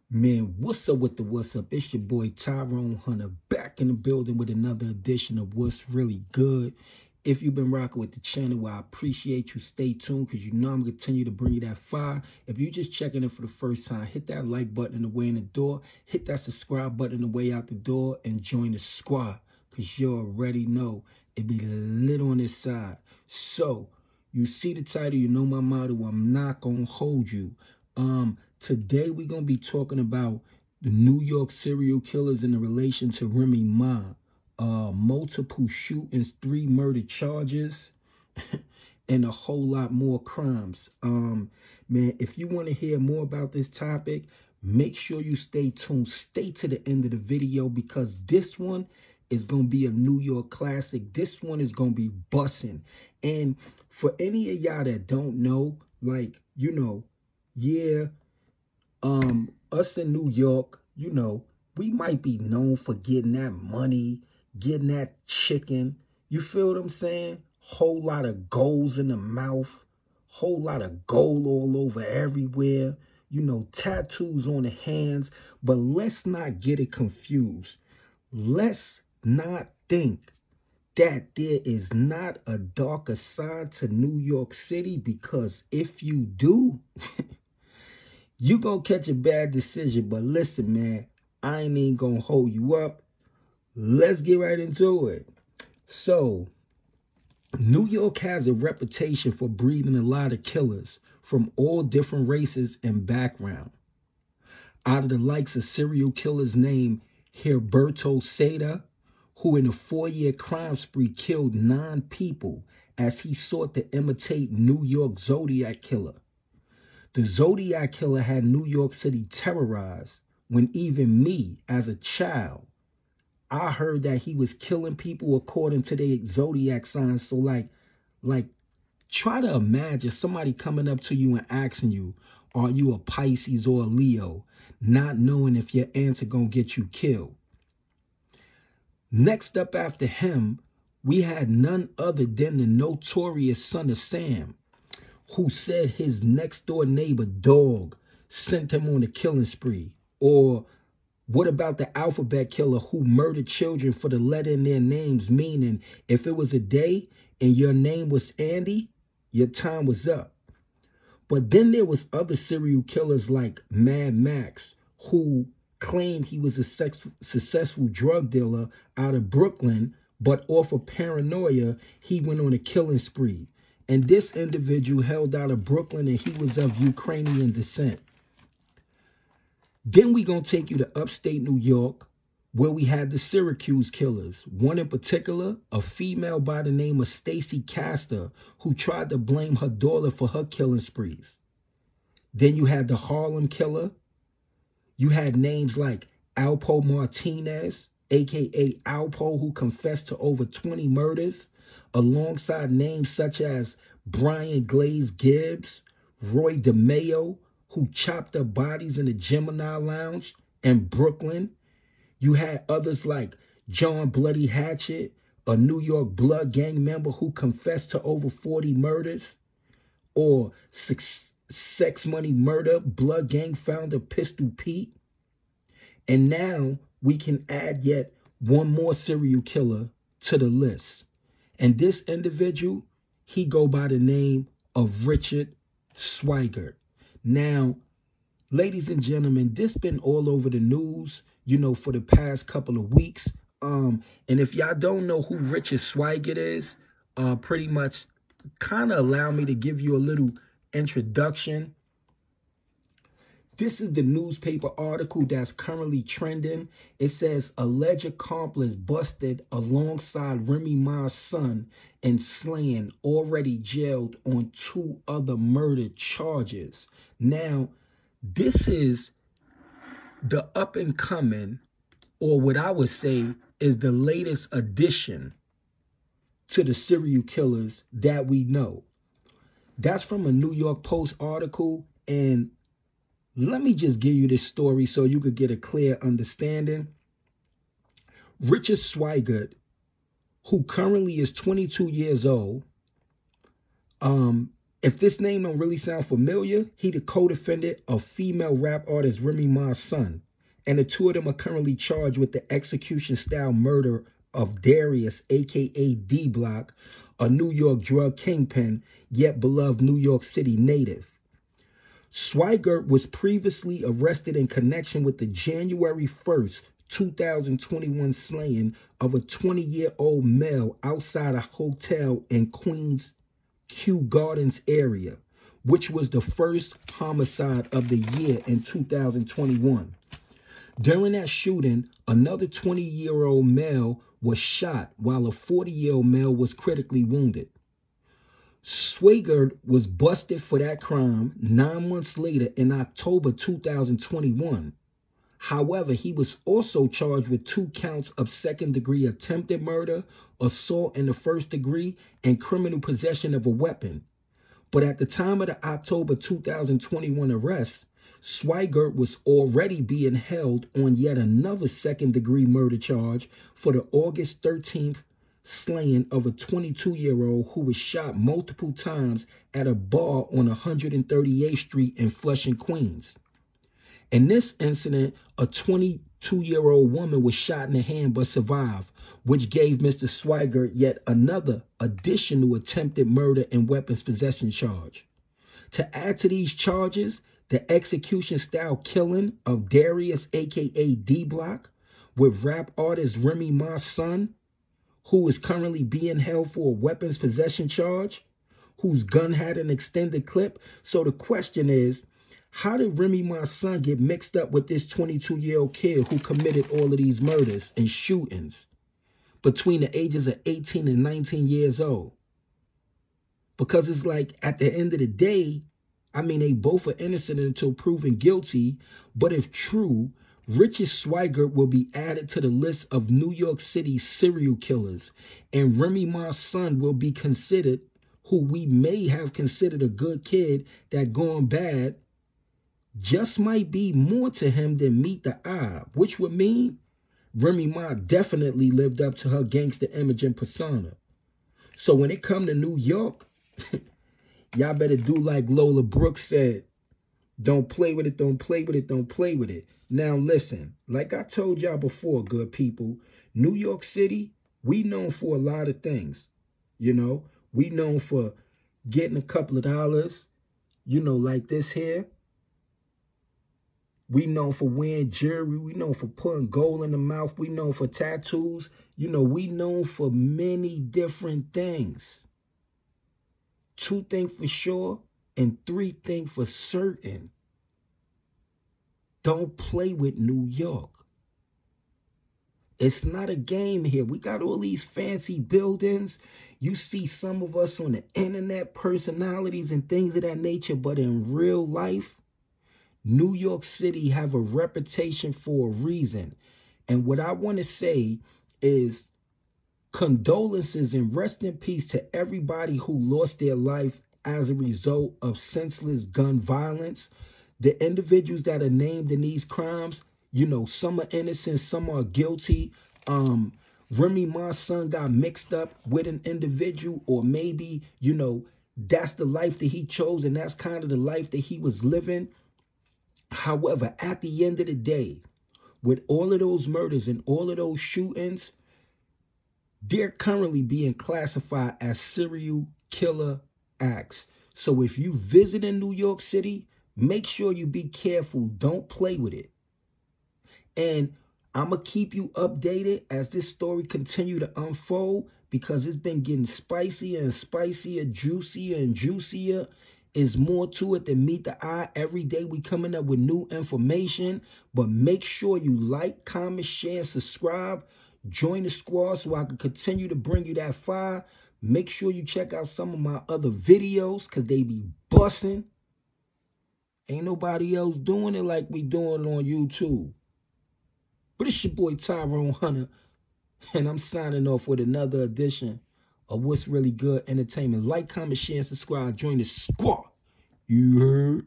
Man, what's up with the what's up? It's your boy Tyrone Hunter back in the building with another edition of What's Really Good. If you've been rocking with the channel, well, I appreciate you. Stay tuned because you know I'm going to continue to bring you that fire. If you're just checking in for the first time, hit that like button on the way in the door. Hit that subscribe button on the way out the door and join the squad because you already know it be lit on this side. So, you see the title, you know my motto, I'm not going to hold you. Today we're going to be talking about the New York serial killers in relation to Remy Ma. Multiple shootings, 3 murder charges, and a whole lot more crimes. Man, if you want to hear more about this topic, make sure you stay tuned. Stay to the end of the video because this one is going to be a New York classic. This one is going to be bussin'. And for any of y'all that don't know, like, you know, yeah, us in New York, you know, we might be known for getting that money, getting that chicken. You feel what I'm saying? Whole lot of goals in the mouth, whole lot of gold all over everywhere. You know, tattoos on the hands. But let's not get it confused. Let's not think that there is not a darker side to New York City, because if you do, you gonna catch a bad decision. But listen, man, I ain't even gonna hold you up. Let's get right into it. So, New York has a reputation for breeding a lot of killers from all different races and background. Out of the likes of serial killers named Herberto Seda, who in a 4-year crime spree killed 9 people as he sought to imitate New York Zodiac Killer. The Zodiac Killer had New York City terrorized when even me, as a child, I heard that he was killing people according to their zodiac signs. So like, try to imagine somebody coming up to you and asking you, are you a Pisces or a Leo, not knowing if your answer gonna get you killed. Next up after him, we had none other than the notorious Son of Sam, who said his next door neighbor dog sent him on a killing spree. Or what about the alphabet killer who murdered children for the letter in their names, meaning if it was a day and your name was Andy, your time was up. But then there was other serial killers like Mad Max, who claimed he was a successful drug dealer out of Brooklyn, but off of paranoia, he went on a killing spree. And this individual held out of Brooklyn and he was of Ukrainian descent. Then we gonna take you to upstate New York, where we had the Syracuse killers. One in particular, a female by the name of Stacy Castor, who tried to blame her daughter for her killing sprees. Then you had the Harlem killer. You had names like Alpo Martinez, aka Alpo, who confessed to over 20 murders, alongside names such as Brian Glaze Gibbs, Roy DeMeo, who chopped up bodies in the Gemini Lounge in Brooklyn. You had others like John Bloody Hatchet, a New York Blood gang member who confessed to over 40 murders, or Sex Money Murder Blood gang founder Pistol Pete. And now we can add yet one more serial killer to the list. And this individual, he go by the name of Richard Swigert. Now, ladies and gentlemen, this been all over the news, you know, for the past couple of weeks. And if y'all don't know who Richard Swigert is, pretty much kind of allow me to give you a little introduction. This is the newspaper article that's currently trending. It says, alleged accomplice busted alongside Remy Ma's son and slaying, already jailed on 2 other murder charges. Now, this is the up and coming, or what I would say is the latest addition to the serial killers that we know. That's from a New York Post article, and let me just give you this story so you could get a clear understanding. Richard Swigert, who currently is 22 years old, If this name don't really sound familiar, he the co-defendant of female rap artist Remy Ma's son. And the two of them are currently charged with the execution-style murder of Darius, a.k.a. D-Block, a New York drug kingpin, yet beloved New York City native. Swigert was previously arrested in connection with the January 1st, 2021 slaying of a 20-year-old male outside a hotel in Queens, Kew Gardens area, which was the first homicide of the year in 2021. During that shooting, another 20-year-old male was shot while a 40-year-old male was critically wounded. Swigert was busted for that crime 9 months later in October 2021. However, he was also charged with 2 counts of second-degree attempted murder, assault in the first degree, and criminal possession of a weapon. But at the time of the October 2021 arrest, Swigert was already being held on yet another second-degree murder charge for the August 13th slaying of a 22-year-old who was shot multiple times at a bar on 138th Street in Flushing, Queens. In this incident, a 22-year-old woman was shot in the hand but survived, which gave Mr. Swigert yet another additional attempted murder and weapons possession charge. To add to these charges, the execution-style killing of Darius, a.k.a. D-Block, with rap artist Remy Ma's son, who is currently being held for a weapons possession charge, whose gun had an extended clip. So the question is, how did Remy Ma's son get mixed up with this 22-year-old kid who committed all of these murders and shootings between the ages of 18 and 19 years old? Because it's like, at the end of the day, I mean, they both are innocent until proven guilty. But if true, Richard Swigert will be added to the list of New York City serial killers. And Remy Ma's son will be considered, who we may have considered a good kid that gone bad, just might be more to him than meet the eye, which would mean Remy Ma definitely lived up to her gangster image and persona. So when it come to New York, y'all better do like Lola Brooks said. Don't play with it, don't play with it, don't play with it. Now listen, like I told y'all before, good people, New York City, we known for a lot of things. You know, we known for getting a couple of dollars, you know, like this here. We known for wearing jewelry. We known for putting gold in the mouth. We known for tattoos. You know, we known for many different things. 2 things for sure and 3 things for certain. Don't play with New York. It's not a game here. We got all these fancy buildings. You see some of us on the internet, personalities and things of that nature, but in real life, New York City have a reputation for a reason. And what I want to say is condolences and rest in peace to everybody who lost their life as a result of senseless gun violence. The individuals that are named in these crimes, you know, some are innocent, some are guilty. Remy Ma's son got mixed up with an individual, or maybe, you know, that's the life that he chose and that's kind of the life that he was living. However, at the end of the day, with all of those murders and all of those shootings, they're currently being classified as serial killer acts. So if you visit in New York City, make sure you be careful. Don't play with it. And I'm going to keep you updated as this story continue to unfold, because it's been getting spicier and spicier, juicier and juicier. Is more to it than meet the eye. Every day we coming up with new information. But make sure you like, comment, share, and subscribe. Join the squad so I can continue to bring you that fire. Make sure you check out some of my other videos, because they be busting. Ain't nobody else doing it like we doing on YouTube. But it's your boy Tyrone Hunter, and I'm signing off with another edition of What's Really Good Entertainment. Like, comment, share, and subscribe. Join the squad. You heard?